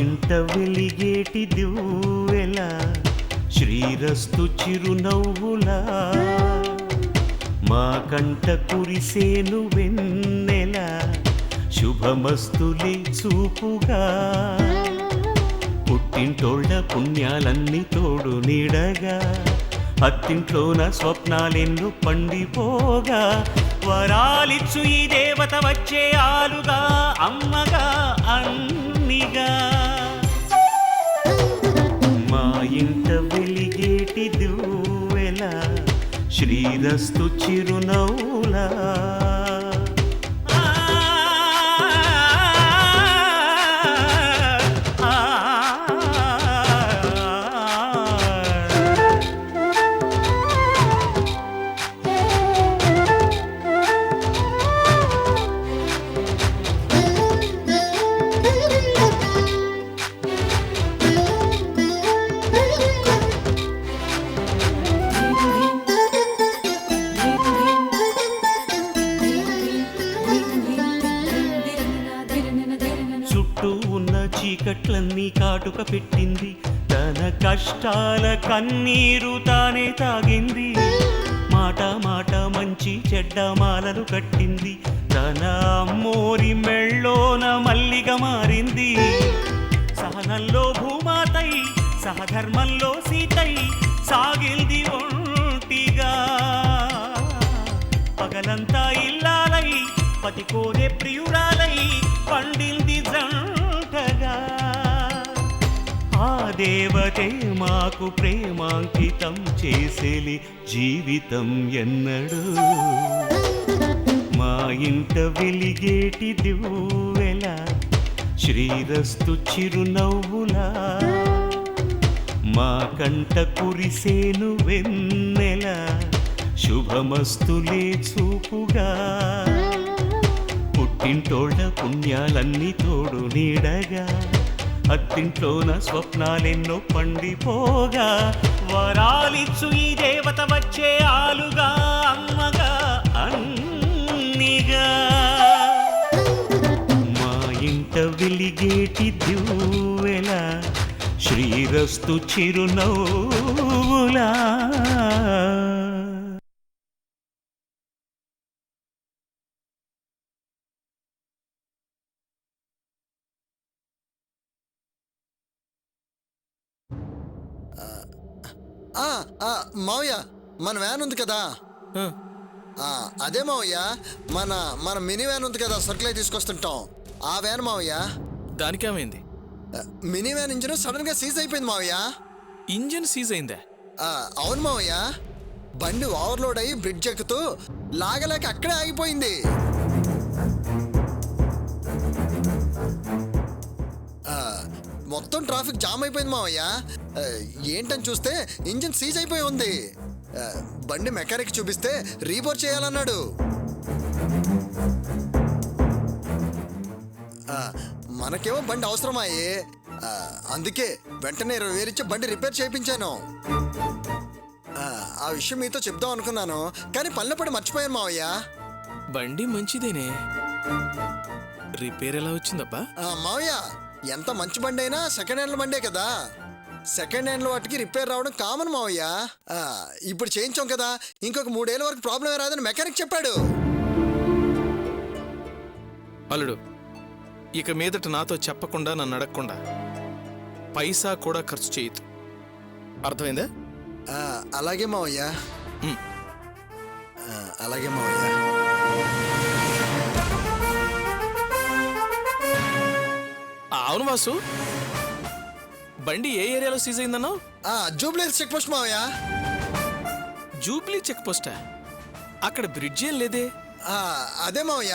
ఇంట వెలిగేటి దివ్వెలా శ్రీరస్తు చిరునవ్వులా మా కంట కురిసేను వెన్నెల శుభమస్తులే చూపుగా పుట్టింటోళ్ళ పుణ్యాలన్నీ తోడు నీడగా అత్తింట్లోన స్వప్నాలెన్ను పండిపోగా వరాలిచ్చు ఈ దేవత వచ్చే ఆలుగా అమ్మగా అన్నిగా మా ఇంట వెలిగేటి దివ్వెలా శ్రీరస్తు చిరునవ్వులా చీకట్లన్నీ కాటుక పెట్టింది తన కష్టాల కన్నీరు తానే తాగింది మాట మాట మంచి చెడ్డ మాలలు కట్టింది తన అమ్మోరి మెళ్ళోన మల్లిగా మారింది సహనంలో భూమాతై సహధర్మంలో సీతై సాగింది ఒంటిగా పగలంతా ఇల్లాలై పతి కోరే ప్రియురాలై పండింది జంటగా ఆ దేవతే మాకు ప్రేమాంకితం చేసేలి జీవితం ఎన్నడు మా ఇంట వెలిగేటి దివ్వెల శ్రీరస్తు చిరునవ్వులా మా కంట కురిసేను వెన్నెల శుభమస్తులే చూపుగా పుట్టింటోళ్ళ పుణ్యాలన్నీ తోడు నీడగా అత్తింట్లోన స్వప్నాలెన్నో పండిపోగా వరాలిచ్చు ఈ దేవత వచ్చే ఆలుగా అమ్మగా అన్నిగా మా ఇంట వెలిగేటి దివ్వెల శ్రీరస్తు చిరునవ్వులా మావయ్య మన వ్యాన్ ఉంది కదా అదే మావయ్య మన మన మినీ వ్యాన్ ఉంది కదా సరుకులే తీసుకొస్తుంటాం ఆ వ్యాన్ మావయ్య. దానికేమైంది? మినీ వ్యాన్ ఇంజిన్ సడన్ గా సీజ్ అయిపోయింది మావయ్య. ఇంజిన్ సీజ్ అయిందా? అవును మావయ్య, బండి ఓవర్లోడ్ అయ్యి బ్రిడ్జ్ ఎక్కుతూ లాగలేక అక్కడే ఆగిపోయింది. మొత్తం ట్రాఫిక్ జామ్ అయిపోయింది మావయ్య. ఏంటని చూస్తే ఇంజిన్ సీజ్ అయిపోయి ఉంది. బండి మెకానిక్ చూపిస్తే రీబోర్ చేయాలన్నాడు. మనకేమో బండి అవసరమాయే, అందుకే వెంటనే 20,000 ఇచ్చి బండి రిపేర్ చేయించాను. ఆ విషయం మీతో చెప్దాం అనుకున్నాను, కానీ పనిలో పడి మర్చిపోయాను మావయ్య. బండి మంచిదేనే, రిపేర్ ఎలా వచ్చిందబ్బా? మావయ్య, ఎంత మంచి బండి అయినా సెకండ్ హ్యాండ్ బండే కదా. సెకండ్ హ్యాండ్ వాటికి రిపేర్ రావడం కామన్ మావయ్య. ఇప్పుడు చేయించాం కదా, ఇంకొక 3 ఏళ్ళ వరకు ప్రాబ్లం రాదని మెకానిక్ చెప్పాడు. అల్లుడు, ఇక మీదట నాతో చెప్పకుండా నన్ను అడగకుండా పైసా కూడా ఖర్చు చేయదు, అర్థమైందా? అలాగే మావయ్య. అలాగే మావయ్య. అవును వాసు, బండి ఏ ఏరియాలో సీజ్ అయిందన్నావు? జూబ్లీ చెక్ పోస్ట్ మావయ్య. జూబ్లీ చెక్ పోస్టా? అక్కడ బ్రిడ్జ్ ఏం లేదే. అదే మావయ్య,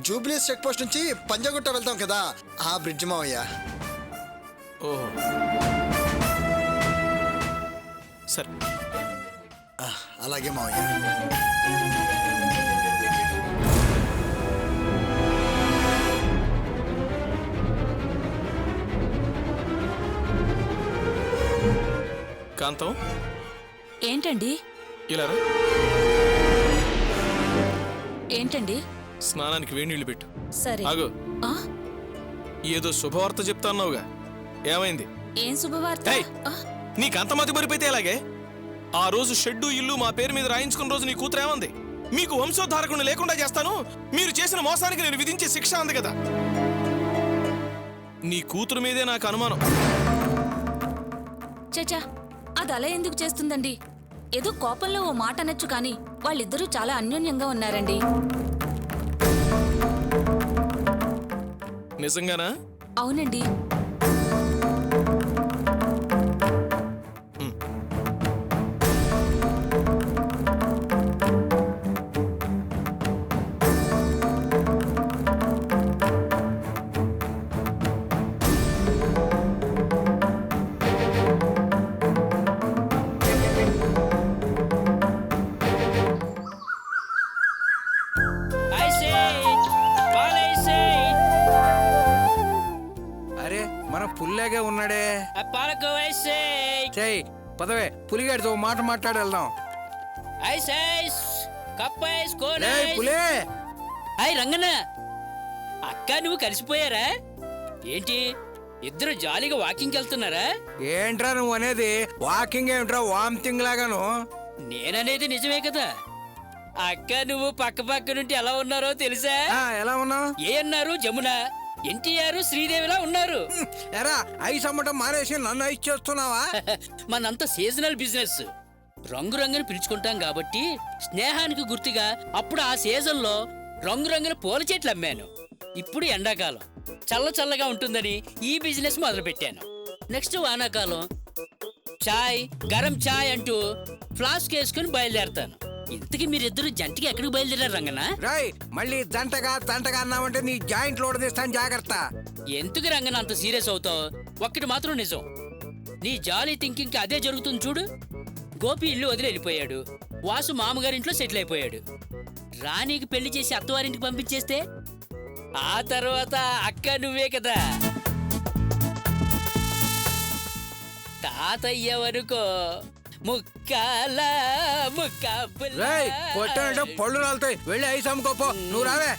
జూబ్లీ చెక్ పోస్ట్ నుంచి పంజాగుట్ట వెళ్తాం కదా, ఆ బ్రిడ్జ్ మావయ్య. ఓహో, సరే. అలాగే మావయ్య. కాంతం, ఏంటండి? ఇలా రా. ఏంటండి? స్నానానికి వేడి నీళ్లు పెట్టు. సరే. ఆగు. ఆ? ఏదో శుభవార్త చెప్తా అన్నావుగా, ఏమైంది? ఏం శుభవార్త? ఏయ్! ఆ? నీకంత మతి మరిపోతే ఎలాగే? ఆ రోజు షెడ్డు ఇల్లు మా పేరు మీద రాయించుకున్న రోజు నీ కూతురు ఏమంది? మీకు వంశోద్ధారకుని లేకుండా చేస్తాను, మీరు చేసిన మోసానికి నేను విధించే శిక్ష అంది కదా. నీ కూతురు మీదే నాకు అనుమానం. చచా, అది అలా ఎందుకు చేస్తుందండి? ఏదో కోపంలో ఓ మాట అనొచ్చు కానీ వాళ్ళిద్దరూ చాలా అన్యోన్యంగా ఉన్నారండి. నిజంగానా? అవునండి. అరే మన పుల్లాగే ఉన్నాడే. చెయ్ పదవే, పులిగాడితో మాట మాట్లాడి వెళ్దాం. రేయ్ పులే, హాయ్ రంగన్న, అక్క నువ్వు కలిసిపోయారా ఏంటి? ఇద్దరు జాలీగా వాకింగ్కి వెళ్తున్నారా? ఏంట్రా నువ్వు అనేది? వాకింగ్ ఏమిట్రా, వామిటింగ్ లాగాను. నేననేది నిజమే కదా. అక్క నువ్వు పక్క పక్క నుండి ఎలా ఉన్నారో తెలుసా? ఎలా ఉన్నావు? ఏ అన్నారు? జమున, ఎన్టీఆర్, శ్రీదేవిలా ఉన్నారు. ఎరా ఐస్ అమ్మటం మానేసి నన్ను ఐస్ చేస్తున్నావా? మనంతా సీజనల్ బిజినెస్, రంగురంగుని పిలుచుకుంటాం కాబట్టి స్నేహానికి గుర్తుగా అప్పుడు ఆ సీజన్ లో రంగురంగుల పూల చెట్లు అమ్మాను. ఇప్పుడు ఎండాకాలం చల్ల చల్లగా ఉంటుందని ఈ బిజినెస్ మొదలు పెట్టాను. నెక్స్ట్ వానాకాలం చాయ్, గరం చాయ్ అంటూ ఫ్లాస్క్ వేసుకుని బయలుదేరతాను. ఇంతకీ మీరిద్దరు జంటకి ఎక్కడికి బయలుదేరారు రంగన్న? రాయ్ మళ్ళీ దంటగా అన్నావంటే నీ జాయింట్ లోడ్ తీస్తాను, జాగ్రత్త. ఎందుకు రంగన్న అంత సీరియస్ అవుతావు? ఒక్కటి మాత్రం నిజం, నీ జాలీ థింకింగ్ కి అదే జరుగుతుంది చూడు. గోపి ఇల్లు వదిలి వెళ్ళిపోయాడు, వాసు మామగారింట్లో సెటిల్ అయిపోయాడు. రాణికి పెళ్లి చేసి అత్తవారింటికి పంపించేస్తే ఆ తర్వాత అక్క నువ్వే కదా. తాతయ్య వనుకో ముక్కాల రేయ్ కొట్టానంటే పళ్ళు రాలుతాయి, వెళ్ళి ఐస్ అమ్ముకోపో. నువ్వు రావే.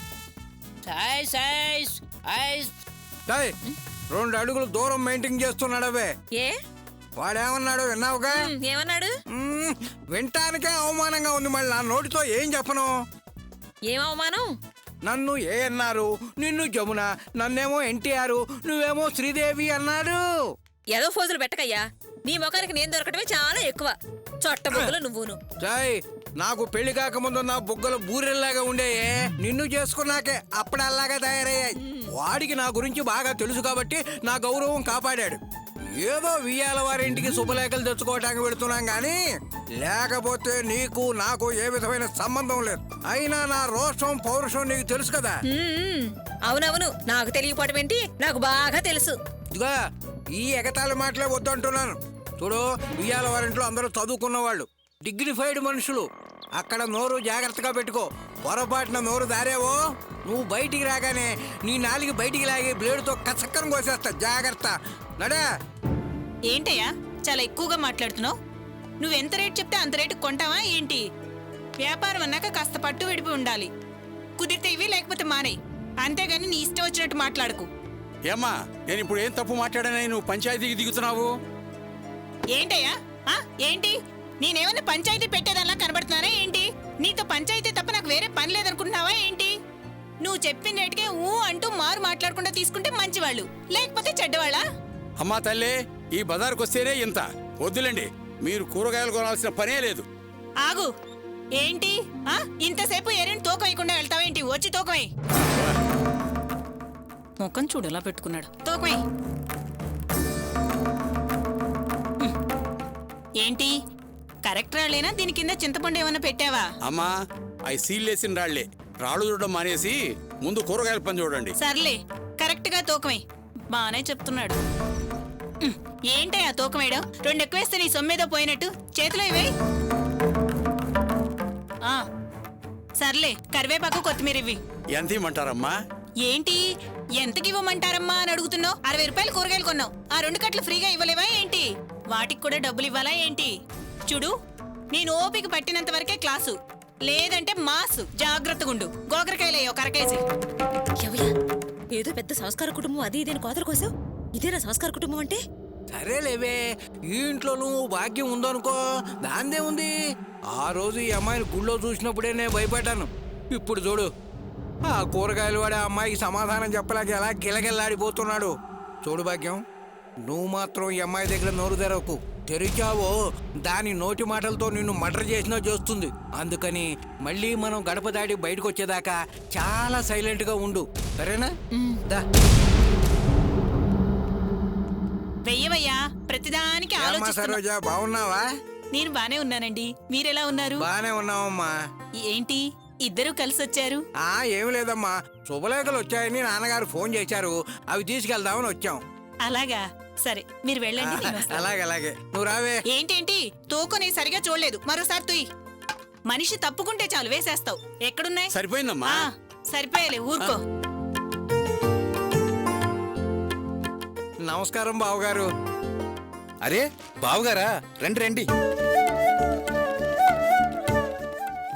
రేయ్ 2 అడుగులు దూరం మెయింటైన్ చేస్తున్నాడవే. ఏ వాడేమన్నాడు విన్నావుగా? ఏమన్నాడు? వింటానికే అవమానంగా ఉంది, మళ్ళీ నా నోటితో ఏం చెప్పను. ఏం అవమానం? నన్ను ఏ అన్నారు, నిన్ను జమున, నన్నేమో ఎన్టీఆర్, నువ్వేమో శ్రీదేవి అన్నాడు. ఏదో ఫోజులు పెట్టకయ్యా, నీ ముఖానికి నేను దొరకటమే చాలా ఎక్కువ. చొట్ట బుగ్గలు నువ్వును. జై, నాకు పెళ్లి కాకముందు నా బుగ్గలు బూరెల్లాగా ఉండేయే, నిన్ను చేసుకున్నాకే అప్పుడల్లాగా తయారయ్యాయి. వాడికి నా గురించి బాగా తెలుసు కాబట్టి నా గౌరవం కాపాడాడు. ఏదో వియ్యాల వారింటికి శుభలేఖలు తెచ్చుకోవటానికి వెళుతున్నాం గాని లేకపోతే నీకు నాకు ఏ విధమైన సంబంధం లేదు. అయినా నా రోషం పౌరుషం నీకు తెలుసు కదా. అవునవును, నాకు తెలియపోవటం ఏంటి, నాకు బాగా తెలుసు. ఇదిగా ఈ ఎగతాళి మాటలే వద్దంటున్నాను. చూడు, వియ్యాల వారింట్లో అందరూ చదువుకున్న వాళ్ళు, డిగ్నిఫైడ్ మనుషులు. అక్కడ నోరు జాగ్రత్తగా పెట్టుకో. పొరపాటున నోరు దారేవో నువ్వు బయటికి రాగానే నీ నాలుగు బయటికి లాగి బ్లేడుతో కసక్కరం కోసేస్తా, జాగ్రత్త. నడే. ఏంటయ్యా చాలా ఎక్కువగా మాట్లాడుతున్నావు? నువ్వెంత రేటు చెప్తే అంత రేటు కొంటావా ఏంటి? వ్యాపారం అన్నాక కాస్త పట్టు విడిపి ఉండాలి. కుదిరితే ఇవి, లేకపోతే మానే. అంతేగాని నీ ఇష్టం వచ్చినట్టు మాట్లాడకు. ఏమ్మా, నేను ఇప్పుడు ఏం తప్పు మాట్లాడానని నువ్వు పంచాయతీకి దిగుతున్నావు? ఏంటయ్యా ఏంటి? నేనేమన్నా పంచాయతీ పెట్టేదల్లా కనబడుతున్నానా ఏంటి? నీతో పంచాయతీ తప్ప నాకు వేరే పని లేదనుకుంటున్నావా ఏంటి? నువ్వు చెప్పిన రేటుకే అంటూ మారు మాట్లాడకుండా తీసుకుంటే మంచివాళ్ళు, లేకపోతే చెడ్డవాళ్ళ? అమ్మా తల్లే, ఈ బజార్కు వస్తేనే ఇంత. వద్దులేండి, మీరు కూరగాయలు కొనాల్సిన పనే లేదు. ఆగు. ఏంటి ఇంతసేపు ఎరిని తోక వేయకుండా వెళ్తావేంటి? వచ్చి తోకమై. ముఖం చూడు ఎలా పెట్టుకున్నాడు. తోకమై. ఏంటి కరెక్ట్ రాళ్ళేనా? దీని కింద చింతపండు ఏమన్నా పెట్టావా? అమ్మా, అవి సీల్లేసిన రాళ్లే. రాళ్ళు చూడడం మానేసి ముందు కూరగాయల పని చూడండి. సర్లే, కరెక్ట్ గా తూకమై. బానే చెప్తున్నాడు. ఏంటయ్యా తూకం వేయడం? 2 ఎక్కువేస్తే నీ సొమ్మేదో పోయినట్టు. చేతిలో ఇవే. సర్లే, కరివేపాకు కొత్తిమీర ఇవి. ఎంత ఇమ్మంటారమ్మా? ఏంటి ఎంతకి ఇవ్వమంటారమ్మా అని అడుగుతున్నావు? 60 రూపాయలు కూరగాయలు కొన్నావు, ఆ 2 కట్లు ఫ్రీగా ఇవ్వలేవా ఏంటి? వాటికి కూడా డబ్బులు ఇవ్వాలా ఏంటి? చూడు, నేను ఓపిక పట్టినంత వరకే క్లాసు, లేదంటే మాసు. జాగ్రత్తగుండు. గోకరకాయలేయో కరకేసి. ఎవయ్యా, ఏదో పెద్ద సంస్కార కుటుంబం అది ఇదేని కోతల కోసం, ఇదేనా సంస్కార కుటుంబం అంటే? సరేలేవే, ఈ ఇంట్లో నువ్వు భాగ్యం ఉందనుకో, దాందే ఉంది. ఆ రోజు ఈ అమ్మాయిని గుళ్ళో చూసినప్పుడే నేను భయపడ్డాను. ఇప్పుడు చూడు, ఆ కూరగాయలు వాడే అమ్మాయికి సమాధానం చెప్పలేక ఎలా గిలగిల్లాడిపోతున్నాడు. చూడు భాగ్యం, నువ్వు మాత్రం ఈ అమ్మాయి దగ్గర నోరు తెరవకు. తెరిచావో దాని నోటి మాటలతో నిన్ను మర్డర్ చేసినా చేస్తుంది. అందుకని మళ్ళీ మనం గడప దాటి బయటకు వచ్చేదాకా చాలా సైలెంట్గా ఉండు, సరేనా? దా. వెయ్యవయ్యా, ప్రతిదానికి ఏమ్మా ఆలోచిస్తున్నా. సరోజా, బాగున్నావా? నేను బానే ఉన్నానండి, మీరెలా ఉన్నారు? బానే ఉన్నావమ్మా. ఏంటి ఇద్దరు కలిసి వచ్చారు? ఏం లేదమ్మా, శుభలేఖలు వచ్చాయని నాన్నగారు ఫోన్ చేశారు, అవి తీసుకెళ్దామని వచ్చాం. అలాగా, సరే మీరు వెళ్ళండి, నేను వస్తాను. అలాగే నువ్వు రావే. ఏంటేంటి తూకొని సరిగా చూడలేదు, మరోసారి తుయ్. మనిషి తప్పుకుంటే చాలు వేసేస్తావు. ఎక్కడున్నాయి? సరిపోయిందమ్మా. సరిపోయాలే, ఊరుకో. నమస్కారం బావగారు. అరే బావుగారా, రండి రండి.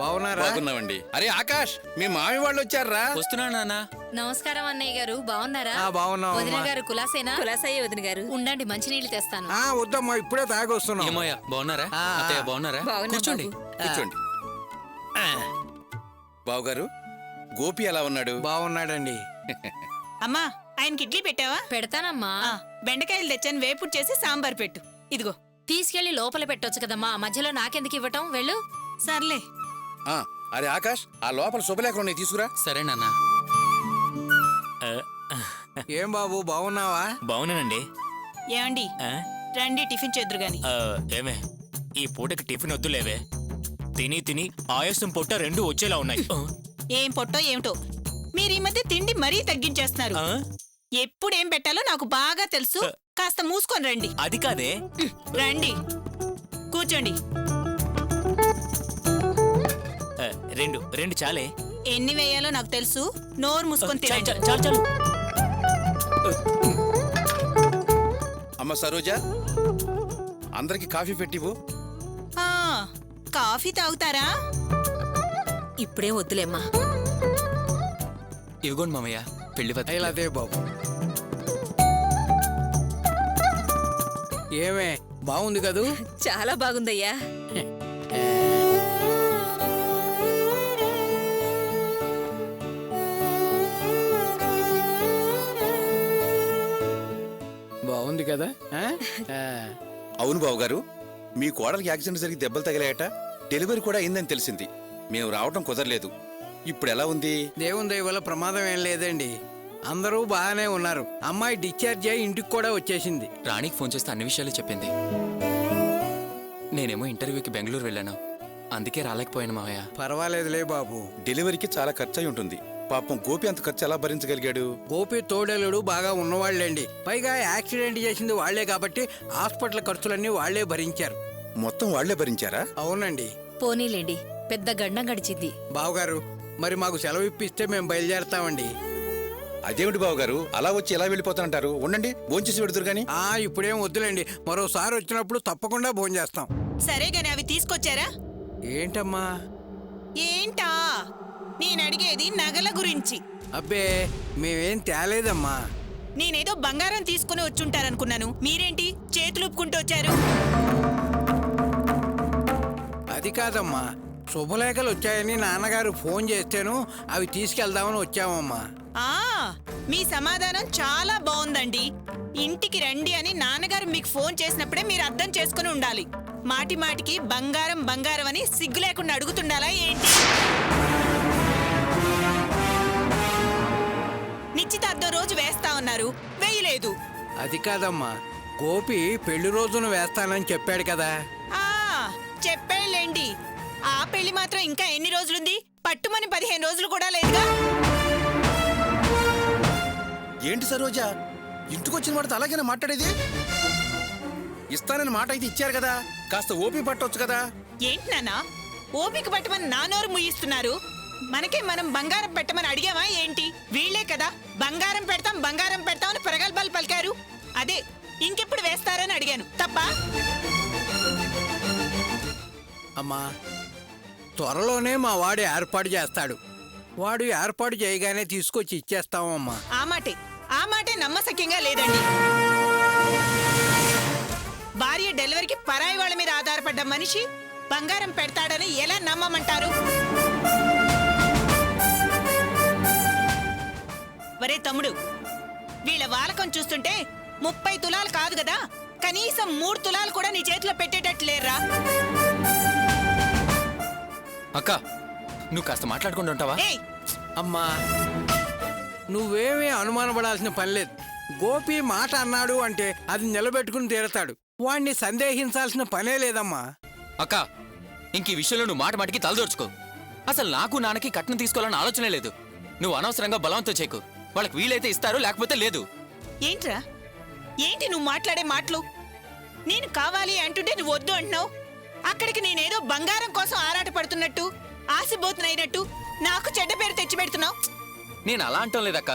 బాగున్నారా? బాగున్నామండి. అరే ఆకాష్, మీ మామి వాళ్ళు వచ్చారా? వస్తున్నా నాన్న. నమస్కారం అన్నయ్య గారు, బాగున్నారా? బాగున్నాం. వదిన గారు కులాసేనా? కులాసయ్య వదిన గారు. ఉండండి, మంచినీళ్ళు తెస్తాను. వద్దమ్మా, ఇప్పుడే తాగొస్తున్నాం. ఏమయ్యా, బాగున్నారా? ఆ. అత్తయ్య బాగున్నారా? బాగున్నా కూర్చోండి. బాబు. కూర్చోండి. బావుగారు, గోపి ఎలా ఉన్నాడు? బాగున్నాడండి. అమ్మా, ఆయనకి ఇడ్లీ పెట్టావా? పెడతానమ్మా. బెండకాయలు తెచ్చాను, వేపుడు చేసి సాంబార్ పెట్టు. ఇదిగో. తీసుకెళ్లి లోపల పెట్టొచ్చు కదమ్మా, మధ్యలో నాకెందుకు ఇవ్వటం? వెళ్ళు. సర్లే. అరే ఆకాష్, ఆ లోపల శుభలేఖ ఉన్నాయి, తీసుకురా. సరే నాన్న. ఏం బాబు, బాగున్నావా? బాగున్నానండి. ఏమండి, రండి టిఫిన్ చేద్దురు గాని. ఏమే, ఈ పూటకి టిఫిన్ వద్దులేవే. తిని తిని ఆయాసం పొట్ట రెండు వచ్చేలా ఉన్నాయి. ఏం పొట్టో ఏమిటో, మీరు ఈ మధ్య తిండి మరీ తగ్గించేస్తున్నారు. ఎప్పుడేం పెట్టాలో నాకు బాగా తెలుసు. కాస్త మూసుకొని రండి. అది కాదే. రండి, కూర్చోండి. రెండు చాలే. ఎన్ని వేయాలో నాకు తెలుసు. నోరు మూసుకొని తినండి. చాలు చాలు. అమ్మ సరోజా, అందరికి కాఫీ పెట్టివు. కాఫీ తాగుతారా? ఇప్పుడే వద్దులేమ్మా. ఇదిగోండి మామయ్య, పెళ్లి పత్రిక. అదే బాబు. ఏమే, బాగుంది కదూ? చాలా బాగుందయ్యా. బాగుంది కదా? అవును బావుగారు, మీ కోడలికి యాక్సిడెంట్ జరిగి దెబ్బలు తగిలాయట. డెలివరీ కూడా అయిందని తెలిసింది. మేము రావటం కుదరలేదు. ఇప్పుడు ఎలా ఉంది? దేవుని దయ వల్ల ప్రమాదం ఏం లేదండి, అందరూ బాగానే ఉన్నారు. అమ్మాయి డిశ్చార్జ్ అయ్యి ఇంటికి కూడా వచ్చేసింది. రాణికి ఫోన్ చేస్తే అన్ని విషయాలు చెప్పింది. నేనేమో ఇంటర్వ్యూకి బెంగళూరు వెళ్ళాను, అందుకే రాలేకపోయాను మావయ్య. పర్వాలేదులే బాబు. డెలివరీకి చాలా ఖర్చు అయి ఉంటుంది. పాపం గోపి అంత ఖర్చు ఎలా భరించగలిగాడు? గోపి తోడేలుడు బాగా ఉన్నవాళ్లేండి. పైగా యాక్సిడెంట్ చేసింది వాళ్లే కాబట్టి హాస్పిటల్ ఖర్చులన్నీ వాళ్లే భరించారు. మొత్తం వాళ్లే భరించారా? అవునండి. పోనీలేండి, పెద్ద గండం గడిచింది. బావగారు, మరి మాకు సెలవు ఇప్పిస్తే మేము బయలుదేరతామండి. అదేమిటి బావుగారు, అలా వచ్చి ఎలా వెళ్ళిపోతానంటారు? ఉండండి, భోంచేసి పెడుతురు గాని. ఇప్పుడేం వద్దులేండి, మరోసారి వచ్చినప్పుడు తప్పకుండా భోంచేస్తాం. సరే గాని అవి తీసుకొచ్చారా? ఏంటమ్మా? ఏంటా? నేను అడిగేది నగల గురించి. అబ్బే, మేమేం తేలేదమ్మా. నేనేదో బంగారం తీసుకుని వచ్చుంటారనుకున్నాను. మీరేంటి చేతులుపుకుంటూ వచ్చారు? అది కాదమ్మా, శుభలేఖలు వచ్చాయని నాన్నగారు ఫోన్ చేస్తేను అవి తీసుకెళ్దామని వచ్చామమ్మా. మీ సమాధానం చాలా బాగుందండి. ఇంటికి రండి అని నాన్నగారు మీకు ఫోన్ చేసినప్పుడే మీరు అర్థం చేసుకుని ఉండాలి. మాటి మాటికి బంగారం బంగారం అని సిగ్గు లేకుండా అడుగుతుండాలా ఏంటి? నిశ్చితార్థం రోజు వేస్తా ఉన్నారు, వేయలేదు. అది కాదమ్మా, గోపి పెళ్లి రోజున వేస్తానని చెప్పాడు కదా. చెప్పేళ్ళండి. ఆ పెళ్లి మాత్రం ఇంకా ఎన్ని రోజులుంది? పట్టుమని 15 రోజులు కూడా లేదుగా. ఏంటి సరోజా, ఇంటికొచ్చిన వాడితో అలాగైనా మాట్లాడేది? ఇస్తానని మాట అయితే ఇచ్చారు కదా, కాస్త ఓపి పట్టొచ్చు కదా. ఏంటి నాన్న ఓపిక పట్టమని నా నోరు ముయిస్తున్నారు? మనకే మనం బంగారం పెట్టమని అడిగామా ఏంటి? వీళ్లే కదా బంగారం పెడతాం అని ప్రగల్భాలు పలికారు. అదే ఇంకెప్పుడు వేస్తారని అడిగాను. తప్ప అమ్మా, త్వరలోనే మా వాడు ఏర్పాటు చేస్తాడు. వాడు ఏర్పాటు చేయగానే తీసుకొచ్చి ఇచ్చేస్తామమ్మా. ఆ మాటే నమ్మశక్యంగా లేదండి. భార్య డెలివరీకి పరాయి వాళ్ళ మీద ఆధారపడ్డ మనిషి బంగారం పెడతాడని ఎలా నమ్మమంటారు? వరే తమ్ముడు, వీళ్ళ వాలకం చూస్తుంటే 30 తులాలు కాదు కదా, కనీసం 3 తులాలు కూడా నీ చేతిలో పెట్టేటట్టు లేరా? అక్క నువ్వు కాస్త మాట్లాడుకుంటూ ఉంటావా? ఏయ్, అమ్మా, నువ్వేమీ అనుమానపడాల్సిన పని లేదు. గోపి మాట అన్నాడు అంటే అది నిలబెట్టుకుని తీరతాడు. వాణ్ణి సందేహించాల్సిన పనే లేదమ్మా. అక్క ఇంక ఈ విషయంలో నువ్వు మాటికి తలదోర్చుకో. అసలు నాకు నాన్నకి కట్నం తీసుకోవాలని ఆలోచనే లేదు. నువ్వు అనవసరంగా బలవంతం చేయకు. వాళ్ళకి వీలైతే ఇస్తారు, లేకపోతే లేదు. ఏంట్రా ఏంటి నువ్వు మాట్లాడే మాటలు? నేను కావాలి అంటుంటే నువ్వు వద్దు అంటున్నావు. అక్కడికి నేనేదో బంగారం కోసం ఆరాట పడుతున్నట్టు, ఆశబోతున్నట్టు నాకు చెడ్డ పేరు తెచ్చిపెడుతున్నావు. నేను అలా అంటం లేదక్క.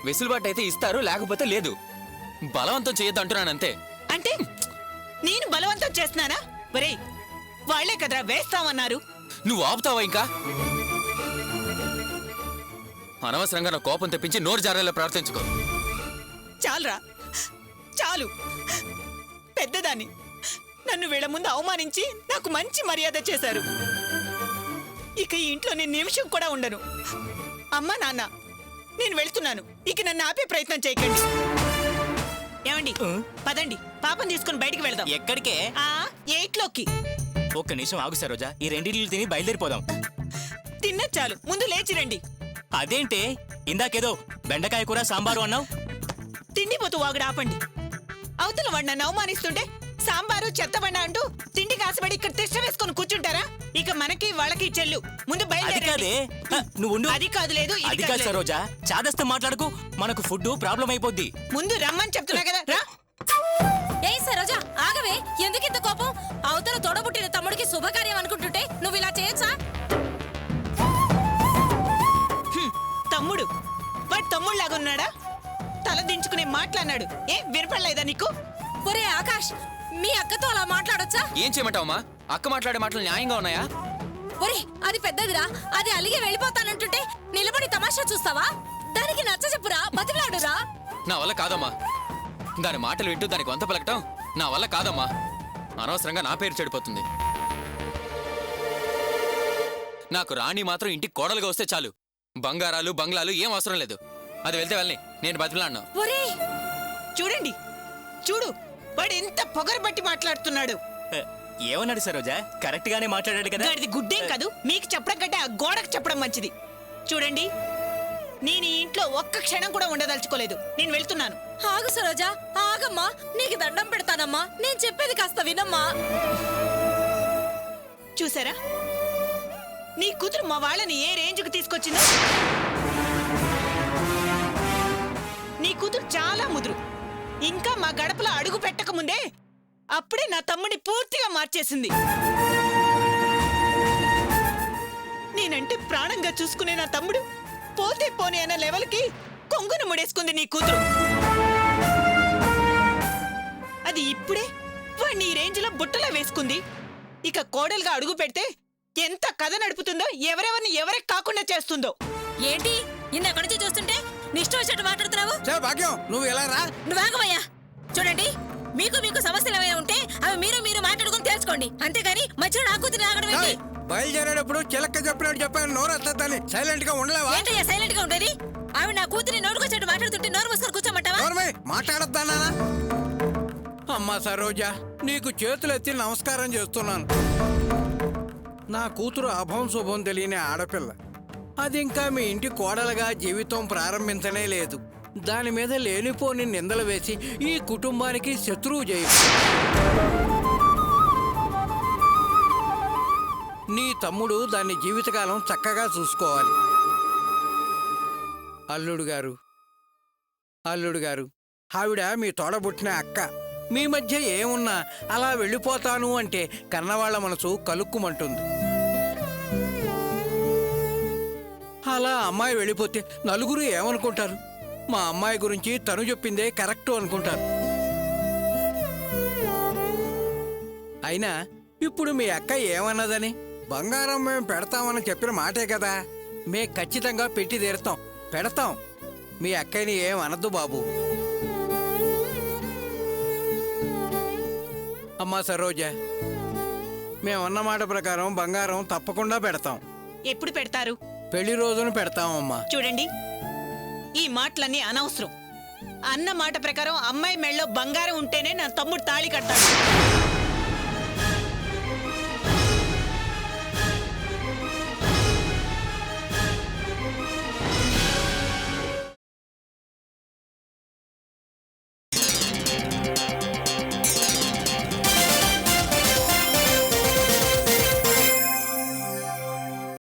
వెసులుబాటు అయితే ఇస్తారు, లేకపోతే లేదు. బలవంతం చేయొద్దు అంటున్నానంతే. అంటే నేను బలవంతం చేస్తున్నానా? ఒరేయ్, వాళ్లే కదరా వేస్తామన్నారు. నువ్వు ఆపుతావా ఇంకా? అనవసరంగా నా కోపం తెప్పించి నోరు జారేలా ప్రవర్తించుకో. చాలురా, చాలు. పెద్దదాన్ని నన్ను వీళ్ళ ముందు అవమానించి నాకు మంచి మర్యాద చేశారు. ఇక ఈ ఇంట్లో నేను నిమిషం కూడా ఉండను. అమ్మా నాన్న, నేను వెళ్తున్నాను. ఇక నన్ను ఆపే ప్రయత్నం చేయకండి. ఏమండి, పదండి, పాపం తీసుకుని బయటికి వెళ్దాం. ఎక్కడికే? 8లోకి. ఒక్క నిమిషం ఆగు సరోజా, ఈ 2 ఇడ్లీలు తిని బయలుదేరిపోదాం. తిన్న చాలు, ముందు లేచి రండి. అదేంటే ఇందాకేదో బెండకాయ కూర సాంబారు అన్నావు? తిండిపోతూ వాగుడు ఆపండి. అవతల వాడు నన్ను అవమానిస్తుంటే సాంబారు చెత్తబండ అంటూ తిండి కాసబడి ఇక్కడ తిష్ట వేసుకొని కూర్చుంటారా? ఇక మనకి వాళ్ళకి చెల్లు. ముందు బయలుదేరండి. నువ్వు అది కాదు, లేదు ఇది అది కాదు కాదు సరోజా, చాదస్తం మాట్లాడకు. మనకు ఫుడ్ ప్రాబ్లం అయిపోద్ది. ముందు రమ్మని చెప్తున్నా కదా, రా. ఏ సరోజా, ఆగవే. ఎందుకింత కోపం? అవతల తోడబుట్టిన తమ్ముడికి శుభకార్యం అనుకుంటుంటే నువ్వు ఇలా చేయొచ్చా? తమ్ముడు వాడు తమ్ముళ్ళలాగా ఉన్నాడా? తల దించుకునే మాట్లాడినాడు. ఏ వినపడలేదా నీకు? ఒరే ఆకాష్, మీ అక్కతో అలా మాట్లాడొచ్చా? ఏం చేయమంటావమ్మా? అక్క మాట్లాడే మాటలు న్యాయంగా ఉన్నాయా? ఒరే, అది పెద్దదిరా. అది అలిగి వెళ్ళిపోతానంటుంటే నిలబడి తమాషా చూస్తావా? దానికి నచ్చ చెప్పురా, బతిలాడురా. నా వల్ల కాదమ్మా. దాని మాటలు వింటూ దానికి వంత పలకటం నా వల్ల కాదమ్మా. అనవసరంగా నా పేరు చెడిపోతుంది. నాకు రాణి మాత్రం ఇంటికి కోడలుగా వస్తే చాలు. బంగారాలు బంగ్లాలు ఏం అవసరం లేదు. అది వెళ్తే వెళ్ళని, నేను బతిలాడినా. చూడండి, చూడు, వాడు ఎంత పొగరు బట్టి మాట్లాడుతున్నాడు. ఏమన్నాడు సరోజా? కరెక్ట్ గానే మాట్లాడాడు కదా. గాడిది గుడ్డేం కాదు, మీకు చెప్పడం కంటే ఆ గోడకు చెప్పడం మంచిది. చూడండి, నేను ఈ ఇంట్లో ఒక్క క్షణం కూడా ఉండదలుచుకోలేదు. నేను వెళ్తున్నాను. ఆగు సరోజా, ఆగమ్మా. నీకు దండం పెడతానమ్మా. నేను చెప్పేది కాస్త వినమ్మా. చూసారా, నీ కూతురు మా వాళ్ళని ఏ రేంజ్కు తీసుకొచ్చిందో? నీ కూతురు చాలా ముదురు. ఇంకా మా గడపలో అడుగు పెట్టక ముందే అప్పుడే నా తమ్ముడిని పూర్తిగా మార్చేసింది. నేనంటే ప్రాణంగా చూసుకునే నా తమ్ముడు పోతే పోనీ అన్న లెవెల్కి కొంగును ముడేసుకుంది నీ కూతురు. అది ఇప్పుడే వాడిని ఈ రేంజ్ లో బుట్టలో వేసుకుంది. ఇక కోడలుగా అడుగు పెడితే ఎంత కథ నడుపుతుందో, ఎవరెవరిని ఎవరికి కాకుండా చేస్తుందో. ఏంటి ఇందక్కడి నుంచి చూస్తుంటే నిష్ఠ వచ్చినట్టు మాట్లాడుతున్నావు? భాగ్యం, నువ్వు ఎలా రా? నువ్వాగమయ్యా. చూడండి, మీకు సమస్యలు ఏమైనా ఉంటే అవి మీరు మాట్లాడుకుని తెలుసుకోండి. అంతేగాని మధ్యలో నా కూతురు ఆగడం ఏంటి? బయలుదేరేటప్పుడు చిలక్క చెప్పినట్టు చెప్పాను, నోరు వస్తుందని సైలెంట్ గా ఉండలేవా? ఏంటయ్యా సైలెంట్ గా ఉండేది? ఆవిడ నా కూతురిని నోటుకొచ్చేట్టు మాట్లాడుతుంటే నోరు మూసుకొని కూర్చోమంటావా? మాట్లాడద్దానా? అమ్మా సరోజా, నీకు చేతులెత్తి నమస్కారం చేస్తున్నాను. నా కూతురు అభం శుభం తెలియని ఆడపిల్ల. అది ఇంకా మీ ఇంటి కోడలుగా జీవితం ప్రారంభించనే లేదు. దాని మీద లేనిపోని నిందలు వేసి ఈ కుటుంబానికి శత్రువు చేయ. నీ తమ్ముడు దాన్ని జీవితకాలం చక్కగా చూసుకోవాలి. అల్లుడు గారు, ఆవిడ మీ తోడబుట్టిన అక్క. మీ మధ్య ఏమున్నా అలా వెళ్ళిపోతాను అంటే కన్నవాళ్ల మనసు కలుక్కుమంటుంది. అలా అమ్మాయి వెళ్ళిపోతే నలుగురు ఏమనుకుంటారు? మా అమ్మాయి గురించి తను చెప్పిందే కరెక్టు అనుకుంటారు. అయినా ఇప్పుడు మీ అక్క ఏమన్నదని? బంగారం మేము పెడతామని చెప్పిన మాటే కదా. మే ఖచ్చితంగా పెట్టి తీరుతాం, పెడతాం. మీ అక్కని ఏం అనద్దు బాబు. అమ్మా సరోజ, మేమన్న మాట ప్రకారం బంగారం తప్పకుండా పెడతాం. ఎప్పుడు పెడతారు? పెళ్లి రోజున పెడతామమ్మా. చూడండి, ఈ మాటలన్నీ అనవసరం. అన్న మాట ప్రకారం అమ్మాయి మెళ్ళలో బంగారం ఉంటేనే నా తమ్ముడు తాళి కట్టాడు.